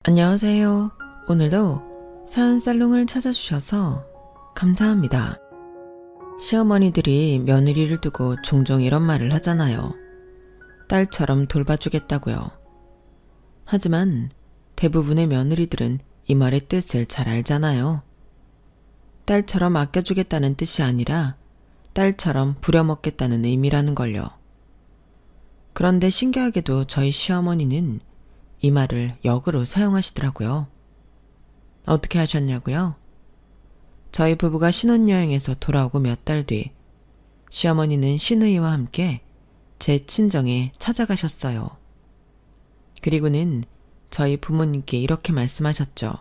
안녕하세요. 오늘도 사연살롱을 찾아주셔서 감사합니다. 시어머니들이 며느리를 두고 종종 이런 말을 하잖아요. 딸처럼 돌봐주겠다고요. 하지만 대부분의 며느리들은 이 말의 뜻을 잘 알잖아요. 딸처럼 아껴주겠다는 뜻이 아니라 딸처럼 부려먹겠다는 의미라는 걸요. 그런데 신기하게도 저희 시어머니는 이 말을 역으로 사용하시더라고요. 어떻게 하셨냐고요? 저희 부부가 신혼여행에서 돌아오고 몇 달 뒤 시어머니는 시누이와 함께 제 친정에 찾아가셨어요. 그리고는 저희 부모님께 이렇게 말씀하셨죠.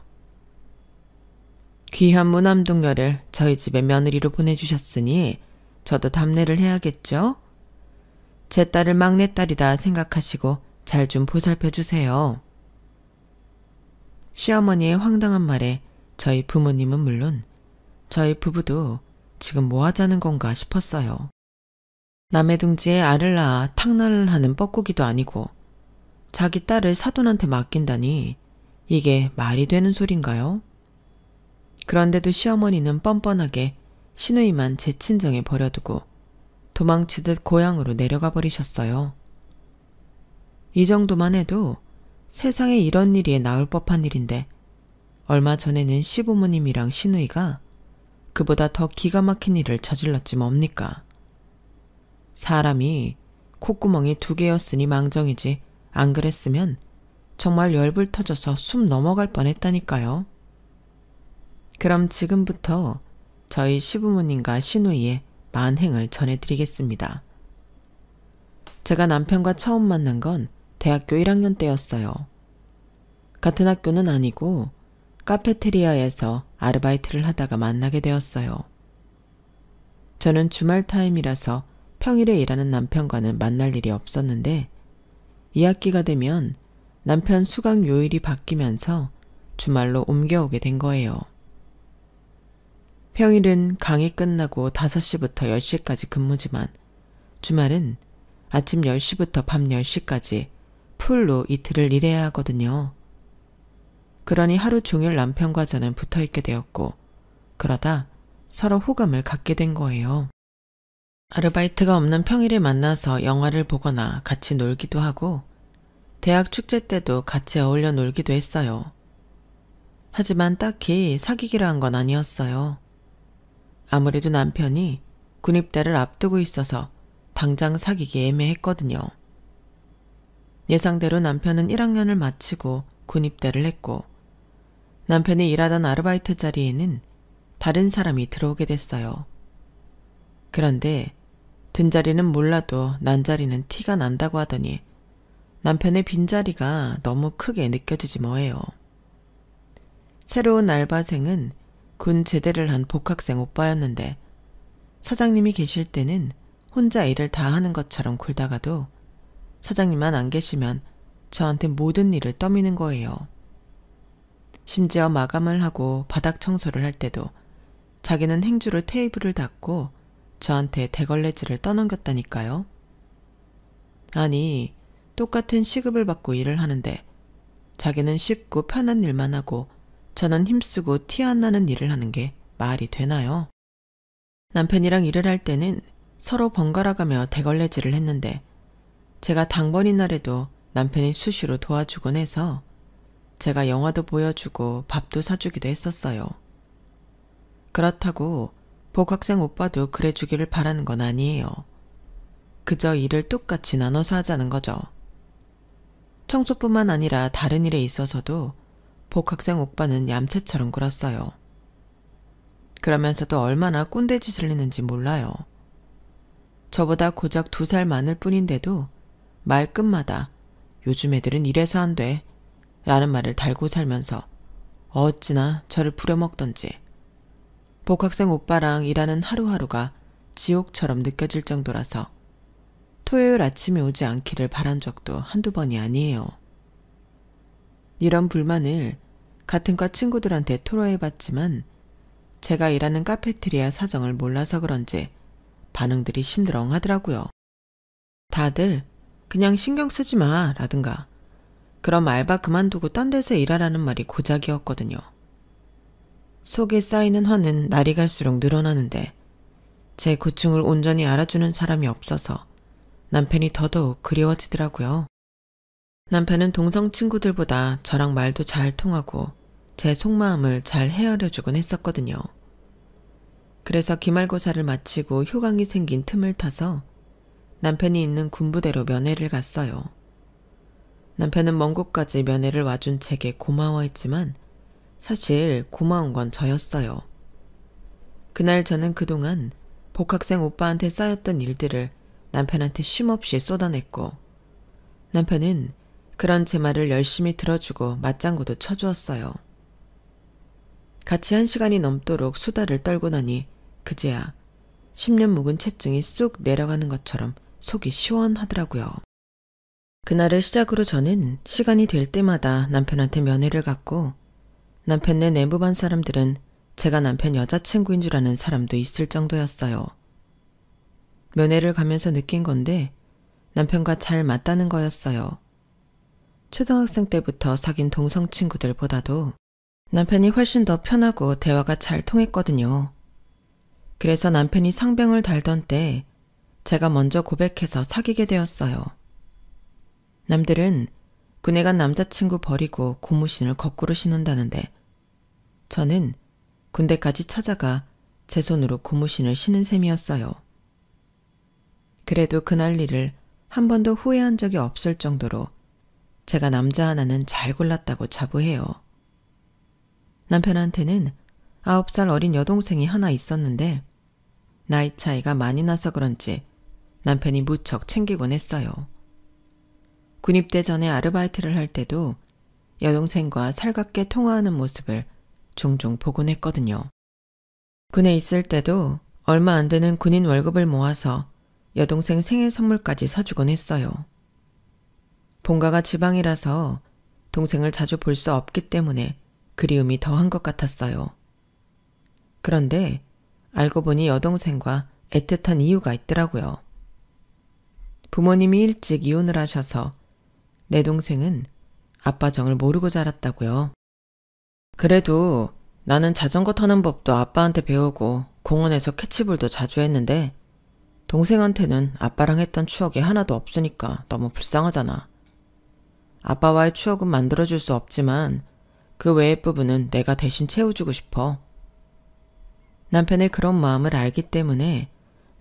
귀한 무남동녀를 저희 집에 며느리로 보내주셨으니 저도 답례를 해야겠죠? 제 딸을 막내딸이다 생각하시고 잘 좀 보살펴 주세요. 시어머니의 황당한 말에 저희 부모님은 물론 저희 부부도 지금 뭐 하자는 건가 싶었어요. 남의 둥지에 알을 낳아 탕날을 하는 뻐꾸기도 아니고 자기 딸을 사돈한테 맡긴다니 이게 말이 되는 소린가요? 그런데도 시어머니는 뻔뻔하게 시누이만 제 친정에 버려두고 도망치듯 고향으로 내려가 버리셨어요. 이 정도만 해도 세상에 이런 일이 나올 법한 일인데 얼마 전에는 시부모님이랑 시누이가 그보다 더 기가 막힌 일을 저질렀지 뭡니까? 사람이 콧구멍이 2개였으니 망정이지 안 그랬으면 정말 열불 터져서 숨 넘어갈 뻔했다니까요. 그럼 지금부터 저희 시부모님과 시누이의 만행을 전해드리겠습니다. 제가 남편과 처음 만난 건 대학교 1학년 때였어요. 같은 학교는 아니고 카페테리아에서 아르바이트를 하다가 만나게 되었어요. 저는 주말 타임이라서 평일에 일하는 남편과는 만날 일이 없었는데 2학기가 되면 남편 수강 요일이 바뀌면서 주말로 옮겨오게 된 거예요. 평일은 강의 끝나고 5시부터 10시까지 근무지만 주말은 아침 10시부터 밤 10시까지 풀로 이틀을 일해야 하거든요. 그러니 하루 종일 남편과 저는 붙어있게 되었고 그러다 서로 호감을 갖게 된 거예요. 아르바이트가 없는 평일에 만나서 영화를 보거나 같이 놀기도 하고 대학 축제 때도 같이 어울려 놀기도 했어요. 하지만 딱히 사귀기로 한 건 아니었어요. 아무래도 남편이 군입대를 앞두고 있어서 당장 사귀기 애매했거든요. 예상대로 남편은 1학년을 마치고 군입대를 했고 남편이 일하던 아르바이트 자리에는 다른 사람이 들어오게 됐어요. 그런데 든 자리는 몰라도 난 자리는 티가 난다고 하더니 남편의 빈자리가 너무 크게 느껴지지 뭐예요. 새로운 알바생은 군 제대를 한 복학생 오빠였는데 사장님이 계실 때는 혼자 일을 다 하는 것처럼 굴다가도 사장님만 안 계시면 저한테 모든 일을 떠미는 거예요. 심지어 마감을 하고 바닥 청소를 할 때도 자기는 행주로 테이블을 닦고 저한테 대걸레질을 떠넘겼다니까요. 아니, 똑같은 시급을 받고 일을 하는데 자기는 쉽고 편한 일만 하고 저는 힘쓰고 티 안 나는 일을 하는 게 말이 되나요? 남편이랑 일을 할 때는 서로 번갈아가며 대걸레질을 했는데 제가 당번인 날에도 남편이 수시로 도와주곤 해서 제가 영화도 보여주고 밥도 사주기도 했었어요. 그렇다고 복학생 오빠도 그래주기를 바라는 건 아니에요. 그저 일을 똑같이 나눠서 하자는 거죠. 청소뿐만 아니라 다른 일에 있어서도 복학생 오빠는 얌체처럼 굴었어요. 그러면서도 얼마나 꼰대짓을 했는지 몰라요. 저보다 고작 2살 많을 뿐인데도 말끝마다 요즘 애들은 이래서 안 돼 라는 말을 달고 살면서 어찌나 저를 부려먹던지 복학생 오빠랑 일하는 하루하루가 지옥처럼 느껴질 정도라서 토요일 아침에 오지 않기를 바란 적도 한두 번이 아니에요. 이런 불만을 같은 과 친구들한테 토로해봤지만 제가 일하는 카페테리아 사정을 몰라서 그런지 반응들이 심드렁하더라고요. 다들 그냥 신경 쓰지 마 라든가 그럼 알바 그만두고 딴 데서 일하라는 말이 고작이었거든요. 속에 쌓이는 화는 날이 갈수록 늘어나는데 제 고충을 온전히 알아주는 사람이 없어서 남편이 더더욱 그리워지더라고요. 남편은 동성 친구들보다 저랑 말도 잘 통하고 제 속마음을 잘 헤아려주곤 했었거든요. 그래서 기말고사를 마치고 휴강이 생긴 틈을 타서 남편이 있는 군부대로 면회를 갔어요. 남편은 먼 곳까지 면회를 와준 제게 고마워했지만 사실 고마운 건 저였어요. 그날 저는 그동안 복학생 오빠한테 쌓였던 일들을 남편한테 쉼없이 쏟아냈고 남편은 그런 제 말을 열심히 들어주고 맞장구도 쳐주었어요. 같이 1시간이 넘도록 수다를 떨고 나니 그제야 10년 묵은 체증이 쑥 내려가는 것처럼 속이 시원하더라고요. 그날을 시작으로 저는 시간이 될 때마다 남편한테 면회를 갔고 남편네 내부반 사람들은 제가 남편 여자친구인 줄 아는 사람도 있을 정도였어요. 면회를 가면서 느낀 건데 남편과 잘 맞다는 거였어요. 초등학생 때부터 사귄 동성 친구들보다도 남편이 훨씬 더 편하고 대화가 잘 통했거든요. 그래서 남편이 상병을 달던 때 제가 먼저 고백해서 사귀게 되었어요. 남들은 군에 간 남자친구 버리고 고무신을 거꾸로 신는다는데 저는 군대까지 찾아가 제 손으로 고무신을 신은 셈이었어요. 그래도 그날 일을 한 번도 후회한 적이 없을 정도로 제가 남자 하나는 잘 골랐다고 자부해요. 남편한테는 9살 어린 여동생이 하나 있었는데 나이 차이가 많이 나서 그런지 남편이 무척 챙기곤 했어요. 군입대 전에 아르바이트를 할 때도 여동생과 살갑게 통화하는 모습을 종종 보곤 했거든요. 군에 있을 때도 얼마 안 되는 군인 월급을 모아서 여동생 생일 선물까지 사주곤 했어요. 본가가 지방이라서 동생을 자주 볼 수 없기 때문에 그리움이 더한 것 같았어요. 그런데 알고 보니 여동생과 애틋한 이유가 있더라고요. 부모님이 일찍 이혼을 하셔서 내 동생은 아빠 정을 모르고 자랐다고요. 그래도 나는 자전거 타는 법도 아빠한테 배우고 공원에서 캐치볼도 자주 했는데 동생한테는 아빠랑 했던 추억이 하나도 없으니까 너무 불쌍하잖아. 아빠와의 추억은 만들어줄 수 없지만 그 외의 부분은 내가 대신 채워주고 싶어. 남편의 그런 마음을 알기 때문에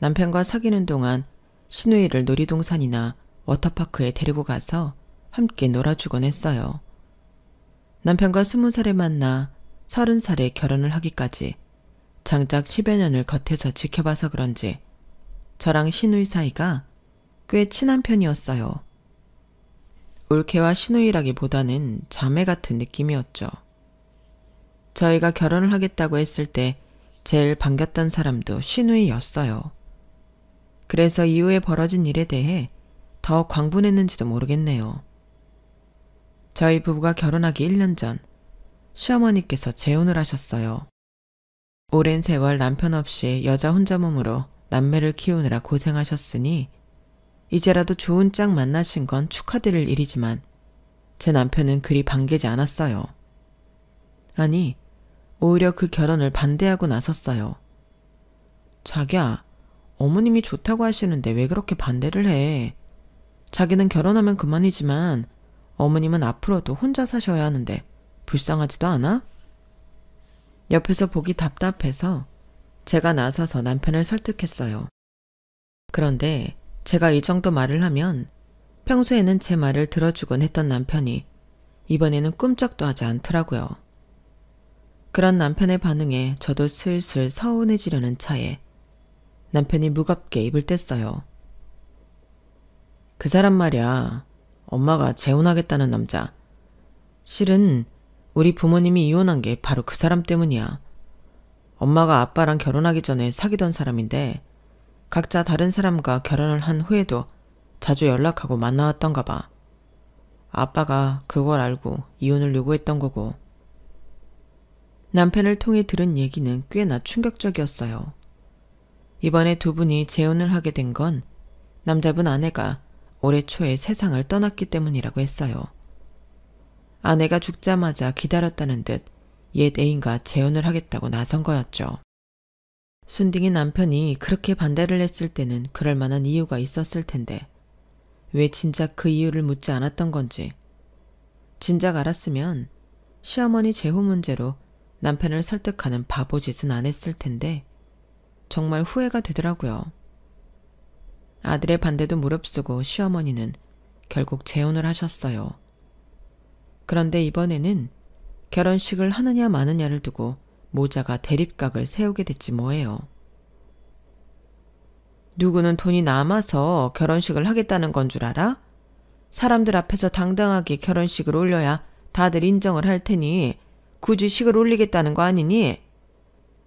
남편과 사귀는 동안 시누이를 놀이동산이나 워터파크에 데리고 가서 함께 놀아주곤 했어요. 남편과 20살에 만나 30살에 결혼을 하기까지 장작 10여 년을 겉에서 지켜봐서 그런지 저랑 시누이 사이가 꽤 친한 편이었어요. 올케와 시누이라기보다는 자매 같은 느낌이었죠. 저희가 결혼을 하겠다고 했을 때 제일 반겼던 사람도 시누이였어요. 그래서 이후에 벌어진 일에 대해 더 광분했는지도 모르겠네요. 저희 부부가 결혼하기 1년 전 시어머니께서 재혼을 하셨어요. 오랜 세월 남편 없이 여자 혼자 몸으로 남매를 키우느라 고생하셨으니 이제라도 좋은 짝 만나신 건 축하드릴 일이지만 제 남편은 그리 반기지 않았어요. 아니, 오히려 그 결혼을 반대하고 나섰어요. 자기야, 어머님이 좋다고 하시는데 왜 그렇게 반대를 해? 자기는 결혼하면 그만이지만 어머님은 앞으로도 혼자 사셔야 하는데 불쌍하지도 않아? 옆에서 보기 답답해서 제가 나서서 남편을 설득했어요. 그런데 제가 이 정도 말을 하면 평소에는 제 말을 들어주곤 했던 남편이 이번에는 꿈쩍도 하지 않더라고요. 그런 남편의 반응에 저도 슬슬 서운해지려는 차에 남편이 무겁게 입을 뗐어요. 그 사람 말이야. 엄마가 재혼하겠다는 남자. 실은 우리 부모님이 이혼한 게 바로 그 사람 때문이야. 엄마가 아빠랑 결혼하기 전에 사귀던 사람인데 각자 다른 사람과 결혼을 한 후에도 자주 연락하고 만나왔던가 봐. 아빠가 그걸 알고 이혼을 요구했던 거고. 남편을 통해 들은 얘기는 꽤나 충격적이었어요. 이번에 두 분이 재혼을 하게 된 건 남자분 아내가 올해 초에 세상을 떠났기 때문이라고 했어요. 아내가 죽자마자 기다렸다는 듯 옛 애인과 재혼을 하겠다고 나선 거였죠. 순딩이 남편이 그렇게 반대를 했을 때는 그럴 만한 이유가 있었을 텐데 왜 진작 그 이유를 묻지 않았던 건지. 진작 알았으면 시어머니 재혼 문제로 남편을 설득하는 바보짓은 안 했을 텐데 정말 후회가 되더라고요. 아들의 반대도 무릅쓰고 시어머니는 결국 재혼을 하셨어요. 그런데 이번에는 결혼식을 하느냐 마느냐를 두고 모자가 대립각을 세우게 됐지 뭐예요. 누구는 돈이 남아서 결혼식을 하겠다는 건 줄 알아? 사람들 앞에서 당당하게 결혼식을 올려야 다들 인정을 할 테니 굳이 식을 올리겠다는 거 아니니?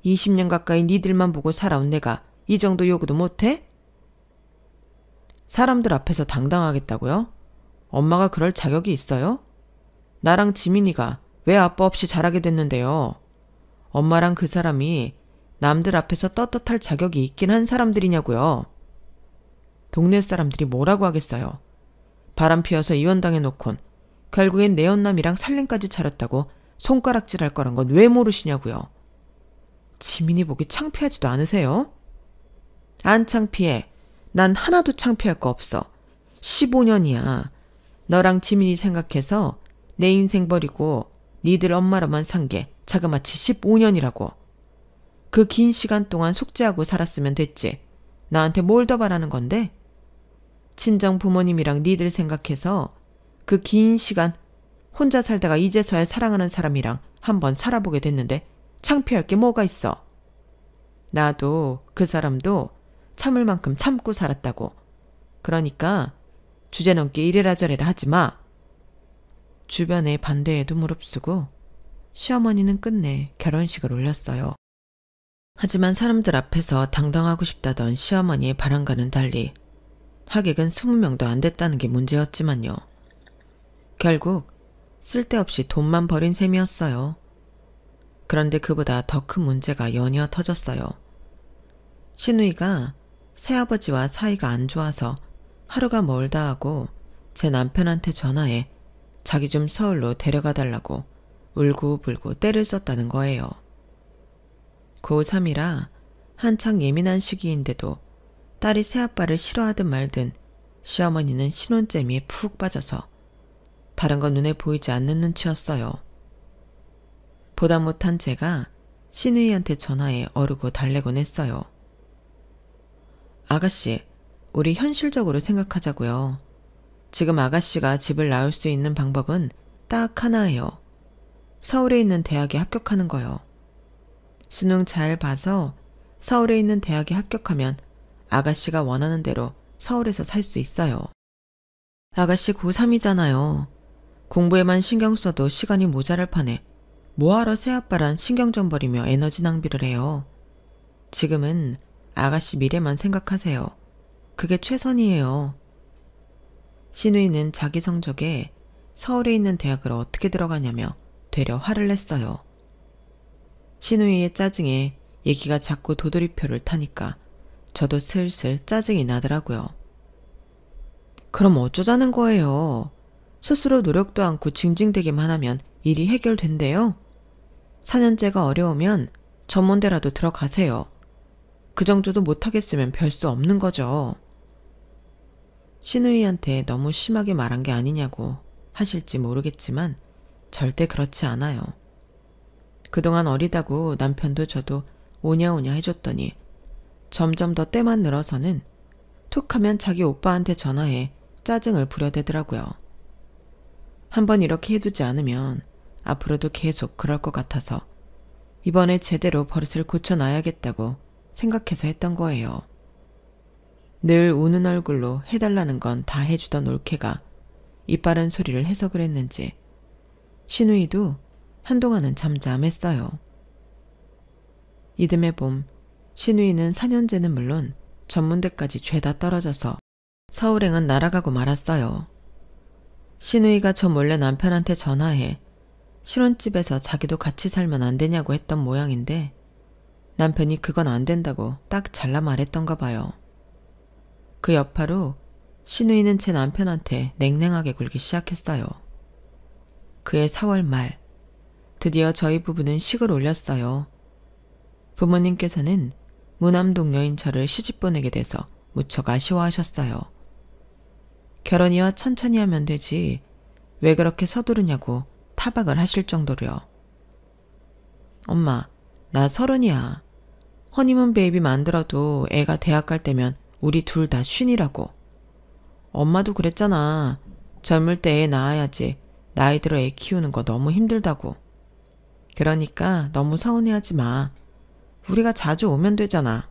20년 가까이 니들만 보고 살아온 내가 이 정도 요구도 못해? 사람들 앞에서 당당하겠다고요? 엄마가 그럴 자격이 있어요? 나랑 지민이가 왜 아빠 없이 자라게 됐는데요? 엄마랑 그 사람이 남들 앞에서 떳떳할 자격이 있긴 한 사람들이냐고요. 동네 사람들이 뭐라고 하겠어요. 바람 피워서 이혼당해놓곤 결국엔 내연남이랑 살림까지 차렸다고 손가락질할 거란 건 왜 모르시냐고요. 지민이 보기 창피하지도 않으세요? 안 창피해. 난 하나도 창피할 거 없어. 15년이야. 너랑 지민이 생각해서 내 인생 버리고 니들 엄마로만 산 게 자그마치 15년이라고. 그 긴 시간 동안 속죄하고 살았으면 됐지. 나한테 뭘 더 바라는 건데? 친정 부모님이랑 니들 생각해서 그 긴 시간 혼자 살다가 이제서야 사랑하는 사람이랑 한번 살아보게 됐는데 창피할 게 뭐가 있어. 나도 그 사람도 참을 만큼 참고 살았다고. 그러니까 주제넘게 이래라 저래라 하지 마. 주변의 반대에도 무릅쓰고 시어머니는 끝내 결혼식을 올렸어요. 하지만 사람들 앞에서 당당하고 싶다던 시어머니의 바람과는 달리 하객은 20명도 안 됐다는 게 문제였지만요. 결국 쓸데없이 돈만 버린 셈이었어요. 그런데 그보다 더 큰 문제가 연이어 터졌어요. 시누이가 새아버지와 사이가 안 좋아서 하루가 멀다 하고 제 남편한테 전화해 자기 좀 서울로 데려가 달라고 울고불고 떼를 썼다는 거예요. 고3이라 한창 예민한 시기인데도 딸이 새아빠를 싫어하든 말든 시어머니는 신혼재미에 푹 빠져서 다른 건 눈에 보이지 않는 눈치였어요. 보다 못한 제가 시누이한테 전화해 어르고 달래곤 했어요. 아가씨, 우리 현실적으로 생각하자고요. 지금 아가씨가 집을 나올 수 있는 방법은 딱 하나예요. 서울에 있는 대학에 합격하는 거요. 수능 잘 봐서 서울에 있는 대학에 합격하면 아가씨가 원하는 대로 서울에서 살 수 있어요. 아가씨 고3이잖아요. 공부에만 신경 써도 시간이 모자랄 판에 뭐하러 새아빠란 신경 좀 버리며 에너지 낭비를 해요. 지금은 아가씨 미래만 생각하세요. 그게 최선이에요. 시누이는 자기 성적에 서울에 있는 대학을 어떻게 들어가냐며 되려 화를 냈어요. 시누이의 짜증에 얘기가 자꾸 도돌이표를 타니까 저도 슬슬 짜증이 나더라고요. 그럼 어쩌자는 거예요? 스스로 노력도 않고 징징대기만 하면 일이 해결된대요. 4년째가 어려우면 전문대라도 들어가세요. 그 정도도 못하겠으면 별 수 없는 거죠. 시누이한테 너무 심하게 말한 게 아니냐고 하실지 모르겠지만 절대 그렇지 않아요. 그동안 어리다고 남편도 저도 오냐오냐 해줬더니 점점 더 때만 늘어서는 툭하면 자기 오빠한테 전화해 짜증을 부려대더라고요. 한번 이렇게 해두지 않으면 앞으로도 계속 그럴 것 같아서 이번에 제대로 버릇을 고쳐놔야겠다고 생각해서 했던 거예요. 늘 우는 얼굴로 해달라는 건 다 해주던 올케가 이빠른 소리를 해서 그랬는지 시누이도 한동안은 잠잠했어요. 이듬해 봄 시누이는 4년제는 물론 전문대까지 죄다 떨어져서 서울행은 날아가고 말았어요. 시누이가 저 몰래 남편한테 전화해 신혼집에서 자기도 같이 살면 안 되냐고 했던 모양인데 남편이 그건 안 된다고 딱 잘라 말했던가 봐요. 그 여파로 시누이는 제 남편한테 냉랭하게 굴기 시작했어요. 그해 4월 말 드디어 저희 부부는 식을 올렸어요. 부모님께서는 무남동녀인 저를 시집 보내게 돼서 무척 아쉬워하셨어요. 결혼이야 천천히 하면 되지 왜 그렇게 서두르냐고 타박을 하실 정도로요. 엄마, 나 30이야. 허니문 베이비 만들어도 애가 대학 갈 때면 우리 둘 다 쉰이라고. 엄마도 그랬잖아. 젊을 때 애 낳아야지. 나이 들어 애 키우는 거 너무 힘들다고. 그러니까 너무 서운해하지 마. 우리가 자주 오면 되잖아.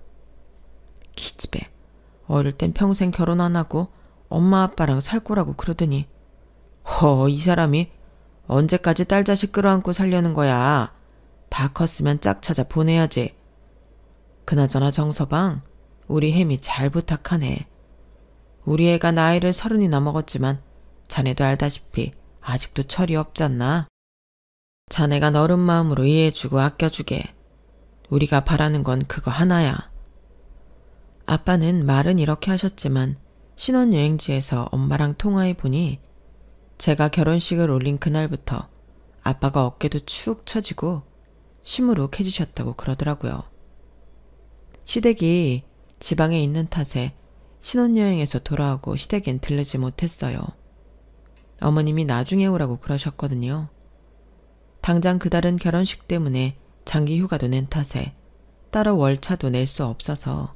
기집애. 어릴 땐 평생 결혼 안 하고 엄마 아빠랑 살 거라고 그러더니 이 사람이 언제까지 딸 자식 끌어안고 살려는 거야. 다 컸으면 짝 찾아 보내야지. 그나저나 정서방, 우리 혜미 잘 부탁하네. 우리 애가 나이를 30이나 먹었지만 자네도 알다시피 아직도 철이 없잖나. 자네가 너른 마음으로 이해해주고 아껴주게. 우리가 바라는 건 그거 하나야. 아빠는 말은 이렇게 하셨지만 신혼여행지에서 엄마랑 통화해보니 제가 결혼식을 올린 그날부터 아빠가 어깨도 축 처지고 시무룩해지셨다고 그러더라고요. 시댁이 지방에 있는 탓에 신혼여행에서 돌아오고 시댁엔 들르지 못했어요. 어머님이 나중에 오라고 그러셨거든요. 당장 그달은 결혼식 때문에 장기 휴가도 낸 탓에 따로 월차도 낼 수 없어서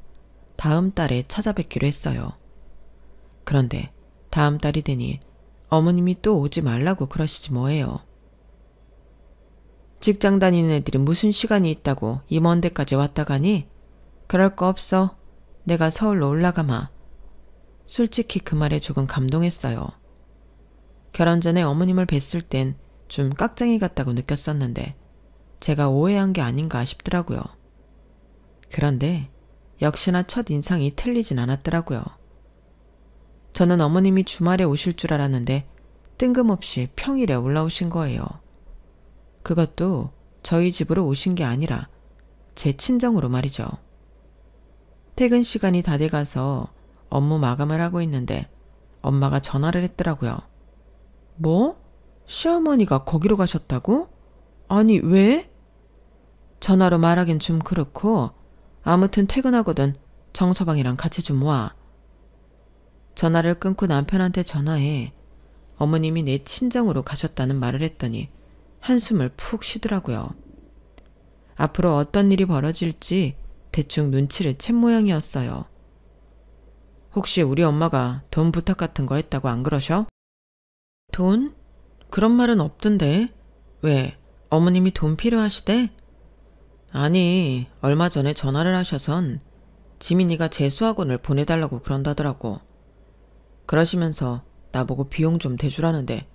다음 달에 찾아뵙기로 했어요. 그런데 다음 달이 되니 어머님이 또 오지 말라고 그러시지 뭐예요. 직장 다니는 애들이 무슨 시간이 있다고 이 먼 데까지 왔다 가니? 그럴 거 없어. 내가 서울로 올라가마. 솔직히 그 말에 조금 감동했어요. 결혼 전에 어머님을 뵀을 땐 좀 깍쟁이 같다고 느꼈었는데 제가 오해한 게 아닌가 싶더라고요. 그런데 역시나 첫 인상이 틀리진 않았더라고요. 저는 어머님이 주말에 오실 줄 알았는데 뜬금없이 평일에 올라오신 거예요. 그것도 저희 집으로 오신 게 아니라 제 친정으로 말이죠. 퇴근 시간이 다 돼가서 업무 마감을 하고 있는데 엄마가 전화를 했더라고요. 뭐? 시어머니가 거기로 가셨다고? 아니 왜? 전화로 말하긴 좀 그렇고 아무튼 퇴근하거든 정서방이랑 같이 좀 와. 전화를 끊고 남편한테 전화해 어머님이 내 친정으로 가셨다는 말을 했더니 한숨을 푹 쉬더라고요. 앞으로 어떤 일이 벌어질지 대충 눈치를 챈 모양이었어요. 혹시 우리 엄마가 돈 부탁 같은 거 했다고 안 그러셔? 돈? 그런 말은 없던데. 왜? 어머님이 돈 필요하시대? 아니, 얼마 전에 전화를 하셔선 지민이가 재수학원을 보내달라고 그런다더라고. 그러시면서 나보고 비용 좀 대주라는데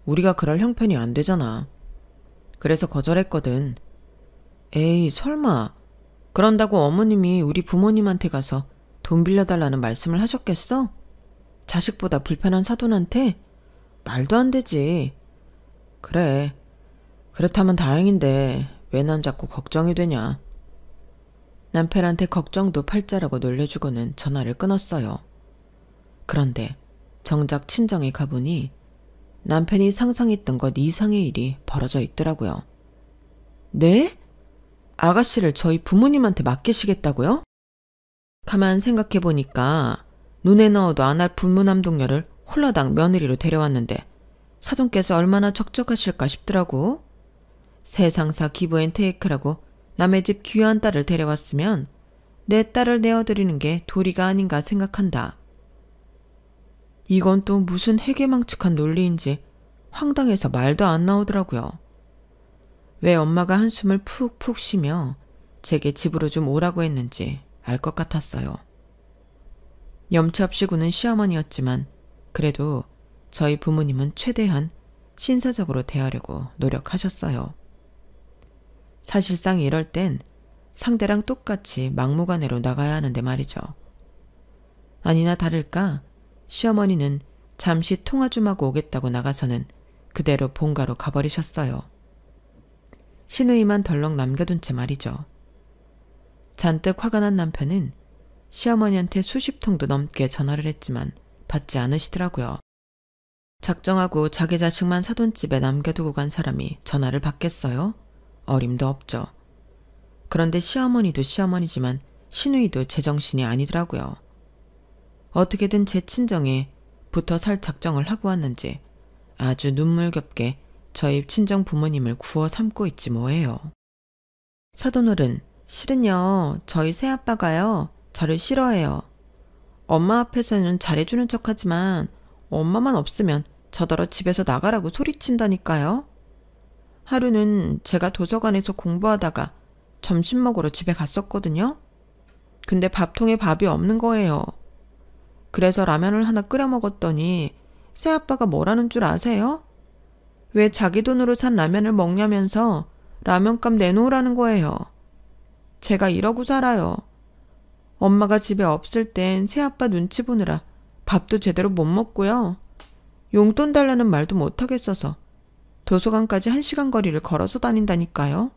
우리가 그럴 형편이 안 되잖아. 그래서 거절했거든. 에이, 설마. 그런다고 어머님이 우리 부모님한테 가서 돈 빌려달라는 말씀을 하셨겠어? 자식보다 불편한 사돈한테? 말도 안 되지. 그래. 그렇다면 다행인데 왜 난 자꾸 걱정이 되냐. 남편한테 걱정도 팔자라고 놀려주고는 전화를 끊었어요. 그런데 정작 친정에 가보니 남편이 상상했던 것 이상의 일이 벌어져 있더라고요. 네? 아가씨를 저희 부모님한테 맡기시겠다고요? 가만 생각해보니까 눈에 넣어도 안 할 불무남동녀를 홀라당 며느리로 데려왔는데 사돈께서 얼마나 적적하실까 싶더라고. 세상사 기브앤테이크라고 남의 집 귀한 딸을 데려왔으면 내 딸을 내어드리는 게 도리가 아닌가 생각한다. 이건 또 무슨 해괴망측한 논리인지 황당해서 말도 안 나오더라고요. 왜 엄마가 한숨을 푹푹 쉬며 제게 집으로 좀 오라고 했는지 알 것 같았어요. 염치 없이 구는 시어머니였지만 그래도 저희 부모님은 최대한 신사적으로 대하려고 노력하셨어요. 사실상 이럴 땐 상대랑 똑같이 막무가내로 나가야 하는데 말이죠. 아니나 다를까 시어머니는 잠시 통화 좀 하고 오겠다고 나가서는 그대로 본가로 가버리셨어요. 시누이만 덜렁 남겨둔 채 말이죠. 잔뜩 화가 난 남편은 시어머니한테 수십 통도 넘게 전화를 했지만 받지 않으시더라고요. 작정하고 자기 자식만 사돈 집에 남겨두고 간 사람이 전화를 받겠어요? 어림도 없죠. 그런데 시어머니도 시어머니지만 시누이도 제정신이 아니더라고요. 어떻게든 제 친정에 붙어 살 작정을 하고 왔는지 아주 눈물겹게 저희 친정 부모님을 구워 삼고 있지 뭐예요. 사돈어른, 실은요, 저희 새아빠가요, 저를 싫어해요. 엄마 앞에서는 잘해주는 척하지만 엄마만 없으면 저더러 집에서 나가라고 소리친다니까요. 하루는 제가 도서관에서 공부하다가 점심 먹으러 집에 갔었거든요. 근데 밥통에 밥이 없는 거예요. 그래서 라면을 하나 끓여 먹었더니 새아빠가 뭐라는 줄 아세요? 왜 자기 돈으로 산 라면을 먹냐면서 라면값 내놓으라는 거예요. 제가 이러고 살아요. 엄마가 집에 없을 땐 새아빠 눈치 보느라 밥도 제대로 못 먹고요. 용돈 달라는 말도 못하겠어서 도서관까지 1시간 거리를 걸어서 다닌다니까요.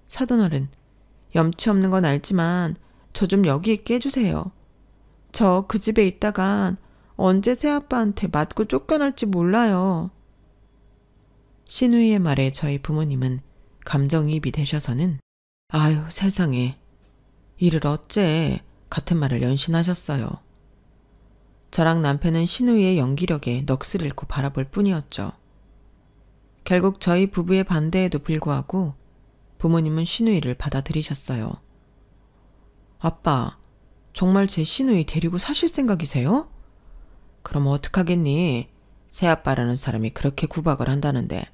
사돈어른, 염치 없는 건 알지만 저 좀 여기 있게 해주세요. 저 그 집에 있다간 언제 새아빠한테 맞고 쫓겨날지 몰라요. 시누이의 말에 저희 부모님은 감정이입이 되셔서는 아유 세상에 이를 어째 같은 말을 연신하셨어요. 저랑 남편은 시누이의 연기력에 넋을 잃고 바라볼 뿐이었죠. 결국 저희 부부의 반대에도 불구하고 부모님은 시누이를 받아들이셨어요. 아빠, 정말 제 시누이 데리고 사실 생각이세요? 그럼 어떡하겠니? 새아빠라는 사람이 그렇게 구박을 한다는데.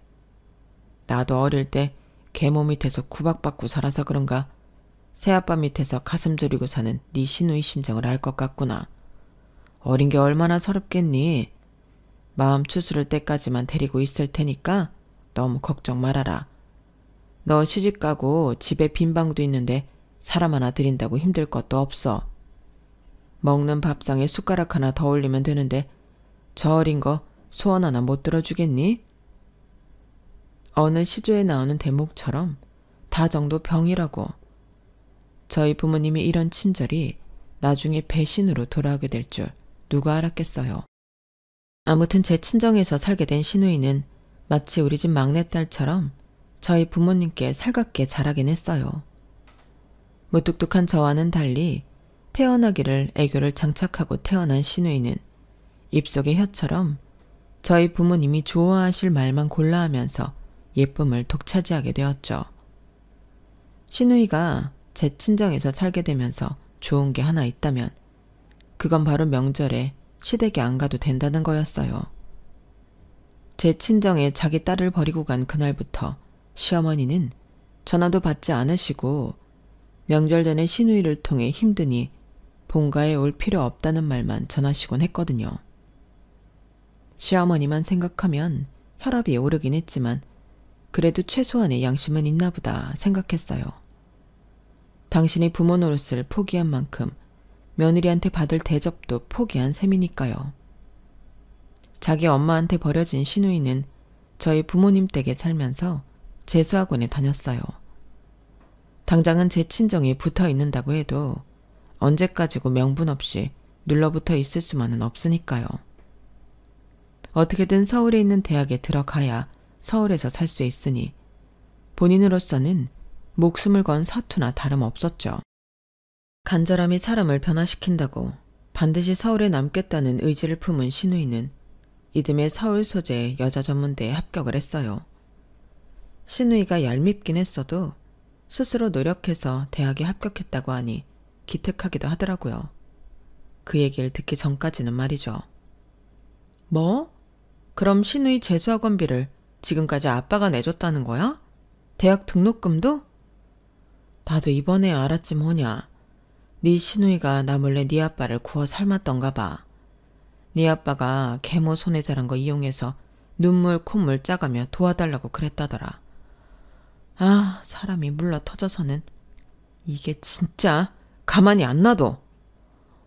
나도 어릴 때 계모 밑에서 구박받고 살아서 그런가 새아빠 밑에서 가슴 졸이고 사는 네 시누이 심정을 알 것 같구나. 어린 게 얼마나 서럽겠니? 마음 추스를 때까지만 데리고 있을 테니까 너무 걱정 말아라. 너 시집가고 집에 빈 방도 있는데 사람 하나 들인다고 힘들 것도 없어. 먹는 밥상에 숟가락 하나 더 올리면 되는데 저 어린 거 소원 하나 못 들어주겠니? 어느 시조에 나오는 대목처럼 다 정도 병이라고. 저희 부모님이 이런 친절이 나중에 배신으로 돌아오게 될 줄 누가 알았겠어요. 아무튼 제 친정에서 살게 된 시누이는 마치 우리 집 막내딸처럼 저희 부모님께 살갑게 자라긴 했어요. 무뚝뚝한 저와는 달리 태어나기를 애교를 장착하고 태어난 시누이는 입속의 혀처럼 저희 부모님이 좋아하실 말만 골라 하면서 예쁨을 독차지하게 되었죠. 시누이가 제 친정에서 살게 되면서 좋은 게 하나 있다면 그건 바로 명절에 시댁에 안 가도 된다는 거였어요. 제 친정에 자기 딸을 버리고 간 그날부터 시어머니는 전화도 받지 않으시고 명절 전에 시누이를 통해 힘드니 본가에 올 필요 없다는 말만 전하시곤 했거든요. 시어머니만 생각하면 혈압이 오르긴 했지만 그래도 최소한의 양심은 있나 보다 생각했어요. 당신이 부모 노릇을 포기한 만큼 며느리한테 받을 대접도 포기한 셈이니까요. 자기 엄마한테 버려진 시누이는 저희 부모님 댁에 살면서 재수학원에 다녔어요. 당장은 제 친정이 붙어 있는다고 해도 언제까지고 명분 없이 눌러붙어 있을 수만은 없으니까요. 어떻게든 서울에 있는 대학에 들어가야 서울에서 살 수 있으니 본인으로서는 목숨을 건 사투나 다름없었죠. 간절함이 사람을 변화시킨다고 반드시 서울에 남겠다는 의지를 품은 시누이는 이듬해 서울 소재의 여자 전문대에 합격을 했어요. 시누이가 얄밉긴 했어도 스스로 노력해서 대학에 합격했다고 하니 기특하기도 하더라고요. 그 얘기를 듣기 전까지는 말이죠. 뭐? 그럼 시누이 재수학원비를 지금까지 아빠가 내줬다는 거야? 대학 등록금도? 나도 이번에 알았지 뭐냐. 네 시누이가 나 몰래 네 아빠를 구워 삶았던가 봐. 네 아빠가 계모 손에 자란 거 이용해서 눈물 콧물 짜가며 도와달라고 그랬다더라. 아, 사람이 물러 터져서는 이게 진짜 가만히 안 놔둬.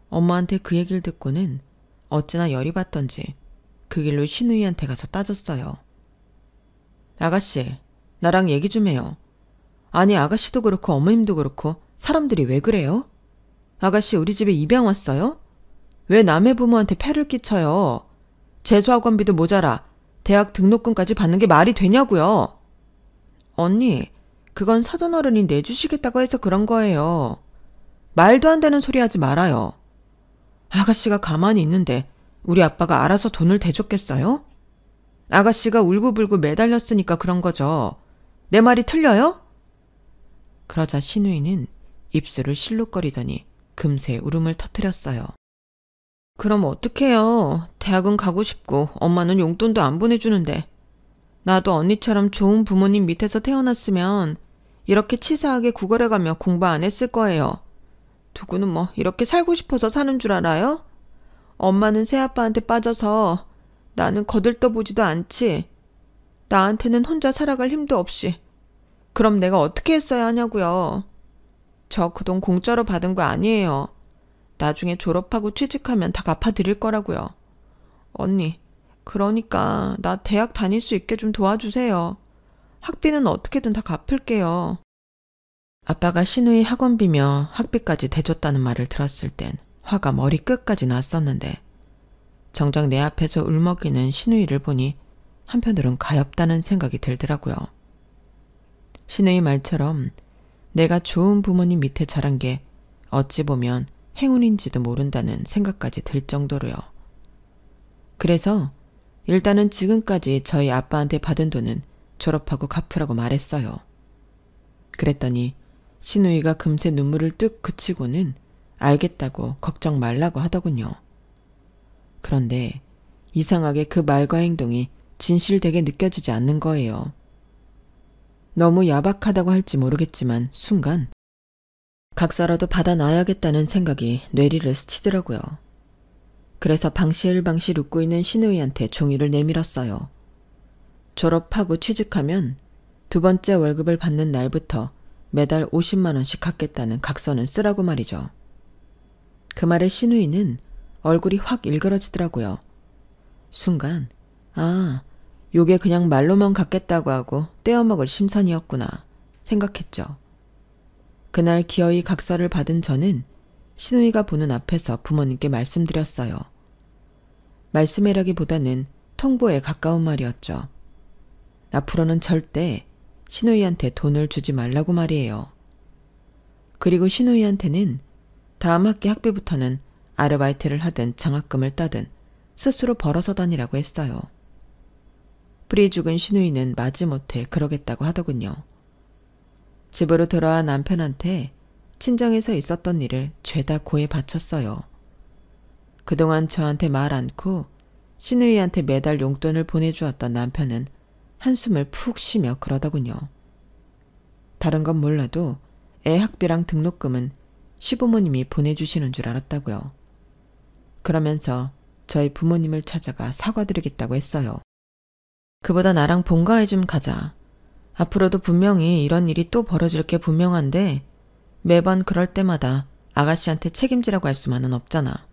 엄마한테 그 얘기를 듣고는 어찌나 열이 받던지 그 길로 시누이한테 가서 따졌어요. 아가씨, 나랑 얘기 좀 해요. 아니, 아가씨도 그렇고 어머님도 그렇고 사람들이 왜 그래요? 아가씨 우리 집에 입양 왔어요? 왜 남의 부모한테 폐를 끼쳐요? 재수학원비도 모자라 대학 등록금까지 받는 게 말이 되냐고요. 언니, 그건 사돈어른이 내주시겠다고 해서 그런 거예요. 말도 안 되는 소리 하지 말아요. 아가씨가 가만히 있는데 우리 아빠가 알아서 돈을 대줬겠어요? 아가씨가 울고불고 매달렸으니까 그런 거죠. 내 말이 틀려요? 그러자 신우이는 입술을 실룩거리더니 금세 울음을 터뜨렸어요. 그럼 어떡해요. 대학은 가고 싶고 엄마는 용돈도 안 보내주는데. 나도 언니처럼 좋은 부모님 밑에서 태어났으면 이렇게 치사하게 구걸해가며 공부 안 했을 거예요. 누구는 뭐 이렇게 살고 싶어서 사는 줄 알아요? 엄마는 새아빠한테 빠져서 나는 거들떠보지도 않지. 나한테는 혼자 살아갈 힘도 없이. 그럼 내가 어떻게 했어야 하냐고요. 저 그 돈 공짜로 받은 거 아니에요. 나중에 졸업하고 취직하면 다 갚아드릴 거라고요. 언니, 그러니까 나 대학 다닐 수 있게 좀 도와주세요. 학비는 어떻게든 다 갚을게요. 아빠가 신우이 학원비며 학비까지 대줬다는 말을 들었을 땐 화가 머리 끝까지 났었는데 정작 내 앞에서 울먹이는 신우이를 보니 한편으론 가엾다는 생각이 들더라고요. 신우이 말처럼 내가 좋은 부모님 밑에 자란 게 어찌 보면 행운인지도 모른다는 생각까지 들 정도로요. 그래서 일단은 지금까지 저희 아빠한테 받은 돈은 졸업하고 갚으라고 말했어요. 그랬더니 신우이가 금세 눈물을 뚝 그치고는 알겠다고 걱정 말라고 하더군요. 그런데 이상하게 그 말과 행동이 진실되게 느껴지지 않는 거예요. 너무 야박하다고 할지 모르겠지만 순간 각서라도 받아놔야겠다는 생각이 뇌리를 스치더라고요. 그래서 방실방실 웃고 있는 신우이한테 종이를 내밀었어요. 졸업하고 취직하면 두 번째 월급을 받는 날부터 매달 50만 원씩 갚겠다는 각서는 쓰라고 말이죠. 그 말에 신우이는 얼굴이 확 일그러지더라고요. 순간 요게 그냥 말로만 갚겠다고 하고 떼어먹을 심산이었구나 생각했죠. 그날 기어이 각서를 받은 저는 신우이가 보는 앞에서 부모님께 말씀드렸어요. 말씀이라기보다는 통보에 가까운 말이었죠. 앞으로는 절대 신우이한테 돈을 주지 말라고 말이에요. 그리고 신우이한테는 다음 학기 학비부터는 아르바이트를 하든 장학금을 따든 스스로 벌어서 다니라고 했어요. 뿌리 죽은 신우이는 마지못해 그러겠다고 하더군요. 집으로 돌아와 남편한테 친정에서 있었던 일을 죄다 고에 바쳤어요. 그동안 저한테 말 않고 신우이한테 매달 용돈을 보내주었던 남편은 한숨을 푹 쉬며 그러더군요. 다른 건 몰라도 애 학비랑 등록금은 시부모님이 보내주시는 줄 알았다고요. 그러면서 저희 부모님을 찾아가 사과드리겠다고 했어요. 그보다 나랑 본가에 좀 가자. 앞으로도 분명히 이런 일이 또 벌어질 게 분명한데 매번 그럴 때마다 아가씨한테 책임지라고 할 수만은 없잖아.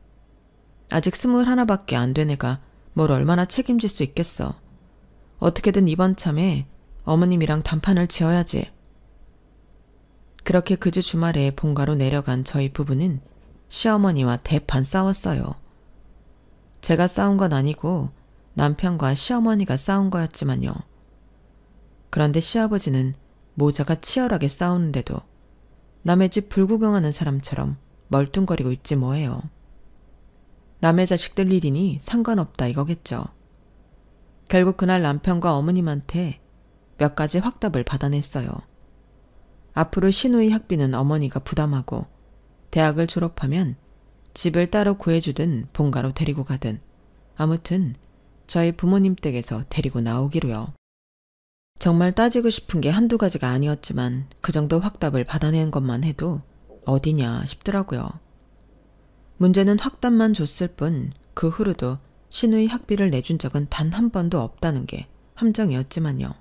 아직 21밖에 안 된 애가 뭘 얼마나 책임질 수 있겠어. 어떻게든 이번 참에 어머님이랑 단판을 지어야지. 그렇게 그 주 주말에 본가로 내려간 저희 부부는 시어머니와 대판 싸웠어요. 제가 싸운 건 아니고 남편과 시어머니가 싸운 거였지만요. 그런데 시아버지는 모자가 치열하게 싸우는데도 남의 집 불구경하는 사람처럼 멀뚱거리고 있지 뭐예요. 남의 자식들 일이니 상관없다 이거겠죠. 결국 그날 남편과 어머님한테 몇 가지 확답을 받아냈어요. 앞으로 신우이 학비는 어머니가 부담하고 대학을 졸업하면 집을 따로 구해주든 본가로 데리고 가든 아무튼 저희 부모님 댁에서 데리고 나오기로요. 정말 따지고 싶은 게 한두 가지가 아니었지만 그 정도 확답을 받아낸 것만 해도 어디냐 싶더라고요. 문제는 확답만 줬을 뿐 그 후로도 신우이 학비를 내준 적은 단 한 번도 없다는 게 함정이었지만요.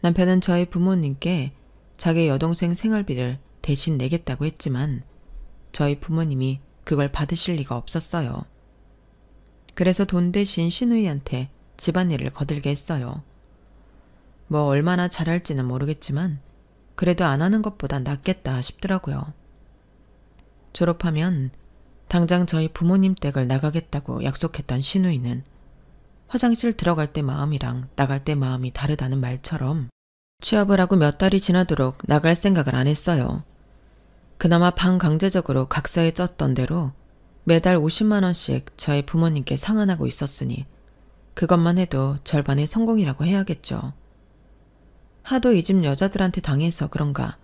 남편은 저희 부모님께 자기 여동생 생활비를 대신 내겠다고 했지만 저희 부모님이 그걸 받으실 리가 없었어요. 그래서 돈 대신 신우이한테 집안일을 거들게 했어요. 뭐 얼마나 잘할지는 모르겠지만 그래도 안 하는 것보다 낫겠다 싶더라고요. 졸업하면 당장 저희 부모님 댁을 나가겠다고 약속했던 신우이는 화장실 들어갈 때 마음이랑 나갈 때 마음이 다르다는 말처럼 취업을 하고 몇 달이 지나도록 나갈 생각을 안 했어요. 그나마 반강제적으로 각서에 썼던 대로 매달 50만 원씩 저희 부모님께 상환하고 있었으니 그것만 해도 절반의 성공이라고 해야겠죠. 하도 이 집 여자들한테 당해서 그런가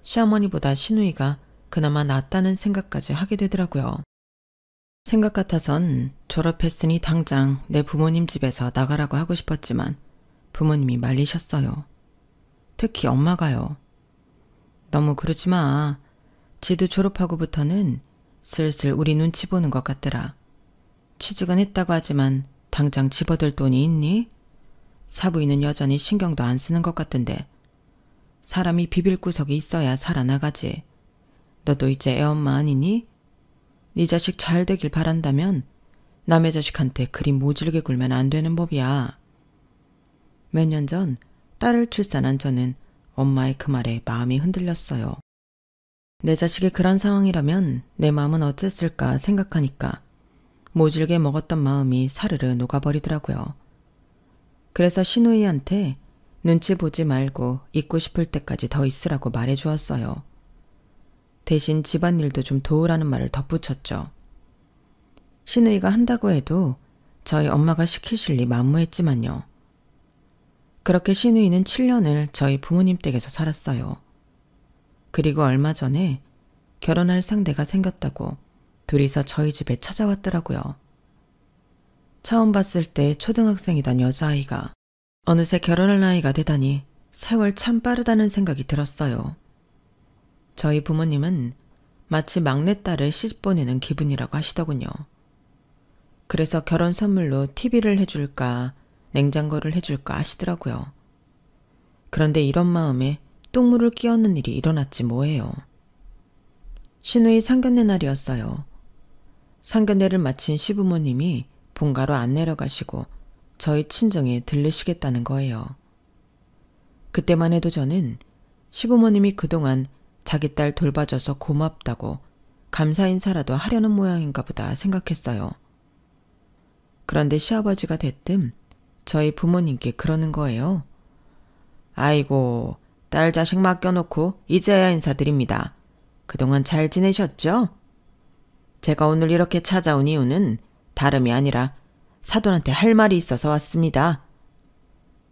시어머니보다 시누이가 그나마 낫다는 생각까지 하게 되더라고요. 생각 같아선 졸업했으니 당장 내 부모님 집에서 나가라고 하고 싶었지만 부모님이 말리셨어요. 특히 엄마가요. 너무 그러지 마. 지도 졸업하고부터는 슬슬 우리 눈치 보는 것 같더라. 취직은 했다고 하지만 당장 집어들 돈이 있니? 사부인은 여전히 신경도 안 쓰는 것 같던데. 사람이 비빌 구석이 있어야 살아나가지. 너도 이제 애엄마 아니니? 네 자식 잘 되길 바란다면 남의 자식한테 그리 모질게 굴면 안 되는 법이야. 몇 년 전 딸을 출산한 저는 엄마의 그 말에 마음이 흔들렸어요. 내 자식이 그런 상황이라면 내 마음은 어땠을까 생각하니까 모질게 먹었던 마음이 사르르 녹아버리더라고요. 그래서 시누이한테 눈치 보지 말고 있고 싶을 때까지 더 있으라고 말해주었어요. 대신 집안일도 좀 도우라는 말을 덧붙였죠. 시누이가 한다고 해도 저희 엄마가 시키실 리 만무했지만요. 그렇게 시누이는 7년을 저희 부모님 댁에서 살았어요. 그리고 얼마 전에 결혼할 상대가 생겼다고 둘이서 저희 집에 찾아왔더라고요. 처음 봤을 때 초등학생이던 여자아이가 어느새 결혼할 나이가 되다니 세월 참 빠르다는 생각이 들었어요. 저희 부모님은 마치 막내딸을 시집 보내는 기분이라고 하시더군요. 그래서 결혼 선물로 TV를 해줄까 냉장고를 해줄까 하시더라고요. 그런데 이런 마음에 똥물을 끼얹는 일이 일어났지 뭐예요. 시누이 상견례 날이었어요. 상견례를 마친 시부모님이 본가로 안 내려가시고 저희 친정에 들르시겠다는 거예요. 그때만 해도 저는 시부모님이 그동안 자기 딸 돌봐줘서 고맙다고 감사 인사라도 하려는 모양인가 보다 생각했어요. 그런데 시아버지가 대뜸 저희 부모님께 그러는 거예요. 아이고, 딸 자식 맡겨놓고 이제야 인사드립니다. 그동안 잘 지내셨죠? 제가 오늘 이렇게 찾아온 이유는 다름이 아니라 사돈한테 할 말이 있어서 왔습니다.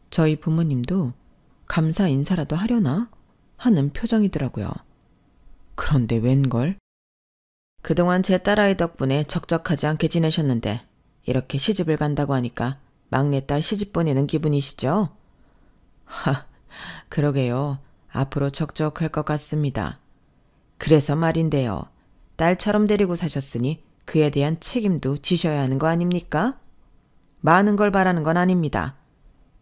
저희 부모님도 감사 인사라도 하려나 하는 표정이더라고요. 그런데 웬걸? 그동안 제 딸아이 덕분에 적적하지 않게 지내셨는데 이렇게 시집을 간다고 하니까 막내딸 시집 보내는 기분이시죠? 하, 그러게요. 앞으로 적적할 것 같습니다. 그래서 말인데요. 딸처럼 데리고 사셨으니 그에 대한 책임도 지셔야 하는 거 아닙니까? 많은 걸 바라는 건 아닙니다.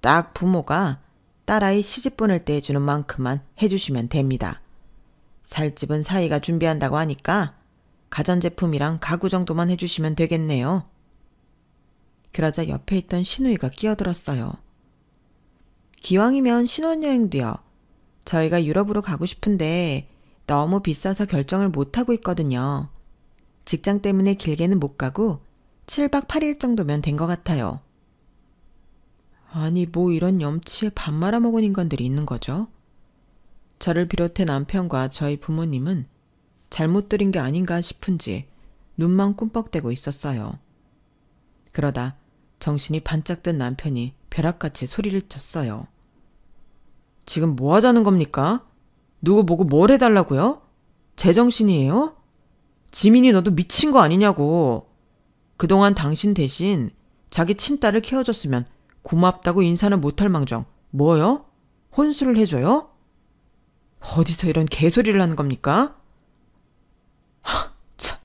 딱 부모가 딸아이 시집 보낼 때 해주는 만큼만 해주시면 됩니다. 살 집은 사이가 준비한다고 하니까 가전제품이랑 가구 정도만 해주시면 되겠네요. 그러자 옆에 있던 시누이가 끼어들었어요. 기왕이면 신혼여행도요. 저희가 유럽으로 가고 싶은데 너무 비싸서 결정을 못하고 있거든요. 직장 때문에 길게는 못 가고 7박 8일 정도면 된 것 같아요. 아니 뭐 이런 염치에 밥 말아먹은 인간들이 있는 거죠? 저를 비롯해 남편과 저희 부모님은 잘못 들인 게 아닌가 싶은지 눈만 꿈뻑대고 있었어요. 그러다 정신이 반짝 든 남편이 벼락같이 소리를 쳤어요. 지금 뭐 하자는 겁니까? 누구 보고 뭘 해달라고요? 제정신이에요? 지민이 너도 미친 거 아니냐고. 그동안 당신 대신 자기 친딸을 키워줬으면 고맙다고 인사는 못할 망정 뭐요? 혼수를 해줘요? 어디서 이런 개소리를 하는 겁니까? 하, 참.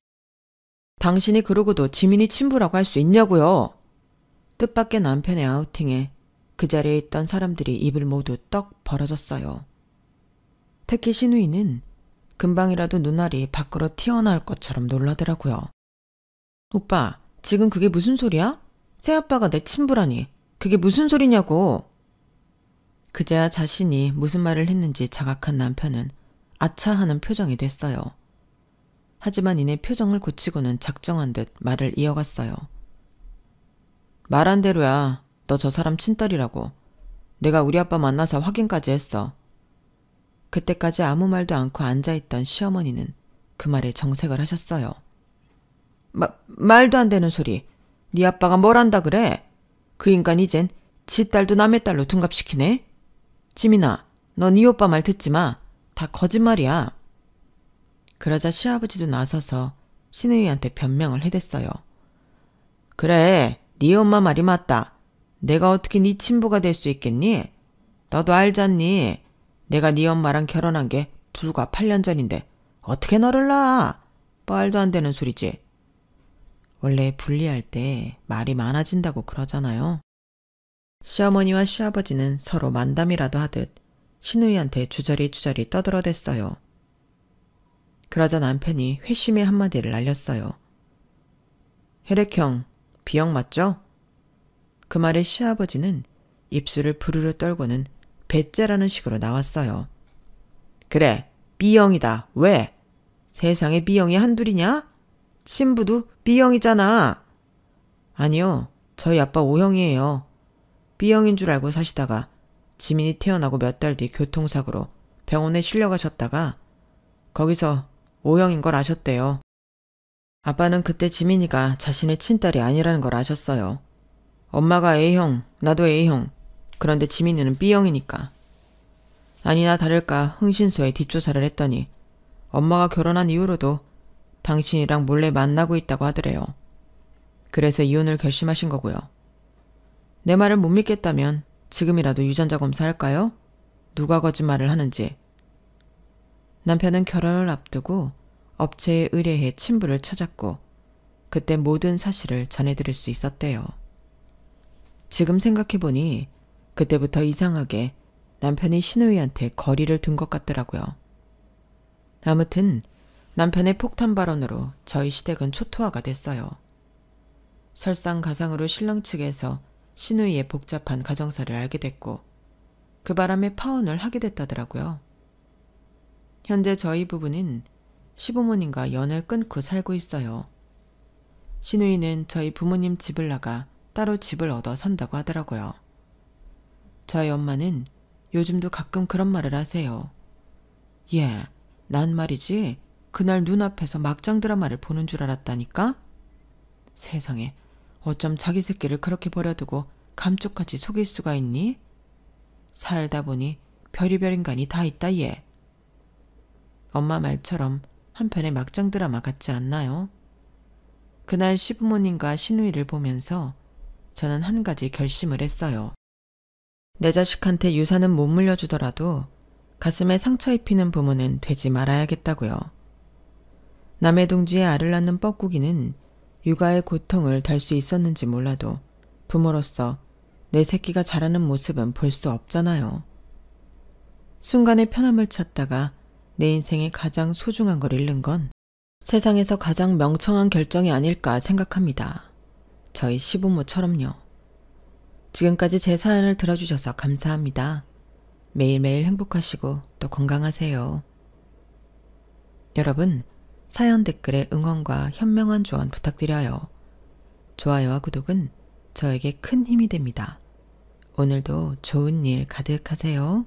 당신이 그러고도 지민이 친부라고 할 수 있냐고요? 뜻밖의 남편의 아우팅에 그 자리에 있던 사람들이 입을 모두 떡 벌어졌어요. 특히 시누이는 금방이라도 눈알이 밖으로 튀어나올 것처럼 놀라더라고요. 오빠, 지금 그게 무슨 소리야? 새아빠가 내 친부라니. 그게 무슨 소리냐고. 그제야 자신이 무슨 말을 했는지 자각한 남편은 아차하는 표정이 됐어요. 하지만 이내 표정을 고치고는 작정한 듯 말을 이어갔어요. 말한 대로야. 너 저 사람 친딸이라고. 내가 우리 아빠 만나서 확인까지 했어. 그때까지 아무 말도 않고 앉아있던 시어머니는 그 말에 정색을 하셨어요. 말도 안 되는 소리. 네 아빠가 뭘 한다 그래? 그 인간 이젠 지 딸도 남의 딸로 둔갑시키네? 지민아, 너 네 오빠 말 듣지 마. 다 거짓말이야. 그러자 시아버지도 나서서 신우이한테 변명을 해댔어요. 그래, 네 엄마 말이 맞다. 내가 어떻게 네 친부가 될 수 있겠니? 너도 알잖니? 내가 네 엄마랑 결혼한 게 불과 8년 전인데 어떻게 너를 낳아? 말도 안 되는 소리지. 원래 분리할 때 말이 많아진다고 그러잖아요. 시어머니와 시아버지는 서로 만담이라도 하듯 신우이한테 주저리 떠들어댔어요. 그러자 남편이 회심의 한마디를 날렸어요. 혈액형 B형 맞죠? 그 말에 시아버지는 입술을 부르르 떨고는 배째라는 식으로 나왔어요. 그래, B형이다. 왜? 세상에 B형이 한둘이냐? 친부도 B형이잖아. 아니요, 저희 아빠 O형이에요. B형인 줄 알고 사시다가 지민이 태어나고 몇 달 뒤 교통사고로 병원에 실려가셨다가 거기서 O형인 걸 아셨대요. 아빠는 그때 지민이가 자신의 친딸이 아니라는 걸 아셨어요. 엄마가 A형, 나도 A형. 그런데 지민이는 B형이니까. 아니나 다를까 흥신소에 뒷조사를 했더니 엄마가 결혼한 이후로도 당신이랑 몰래 만나고 있다고 하더래요. 그래서 이혼을 결심하신 거고요. 내 말을 못 믿겠다면 지금이라도 유전자 검사할까요? 누가 거짓말을 하는지. 남편은 결혼을 앞두고 업체에 의뢰해 친부를 찾았고 그때 모든 사실을 전해드릴 수 있었대요. 지금 생각해보니 그때부터 이상하게 남편이 신우이한테 거리를 둔 것 같더라고요. 아무튼 남편의 폭탄 발언으로 저희 시댁은 초토화가 됐어요. 설상가상으로 신랑 측에서 신우이의 복잡한 가정사를 알게 됐고 그 바람에 파혼을 하게 됐다더라고요. 현재 저희 부부는 시부모님과 연을 끊고 살고 있어요. 신우이는 저희 부모님 집을 나가 따로 집을 얻어 산다고 하더라고요. 저희 엄마는 요즘도 가끔 그런 말을 하세요. 예, 난 말이지 그날 눈앞에서 막장 드라마를 보는 줄 알았다니까? 세상에 어쩜 자기 새끼를 그렇게 버려두고 감쪽같이 속일 수가 있니? 살다 보니 별의별 인간이 다 있다 얘. 엄마 말처럼 한편의 막장 드라마 같지 않나요? 그날 시부모님과 신우이를 보면서 저는 한 가지 결심을 했어요. 내 자식한테 유산은 못 물려주더라도 가슴에 상처 입히는 부모는 되지 말아야겠다고요. 남의 둥지에 알을 낳는 뻐꾸기는 육아의 고통을 달 수 있었는지 몰라도 부모로서 내 새끼가 자라는 모습은 볼 수 없잖아요. 순간의 편함을 찾다가 내 인생에 가장 소중한 걸 잃는 건 세상에서 가장 명청한 결정이 아닐까 생각합니다. 저희 시부모처럼요. 지금까지 제 사연을 들어주셔서 감사합니다. 매일매일 행복하시고 또 건강하세요. 여러분, 사연 댓글에 응원과 현명한 조언 부탁드려요. 좋아요와 구독은 저에게 큰 힘이 됩니다. 오늘도 좋은 일 가득하세요.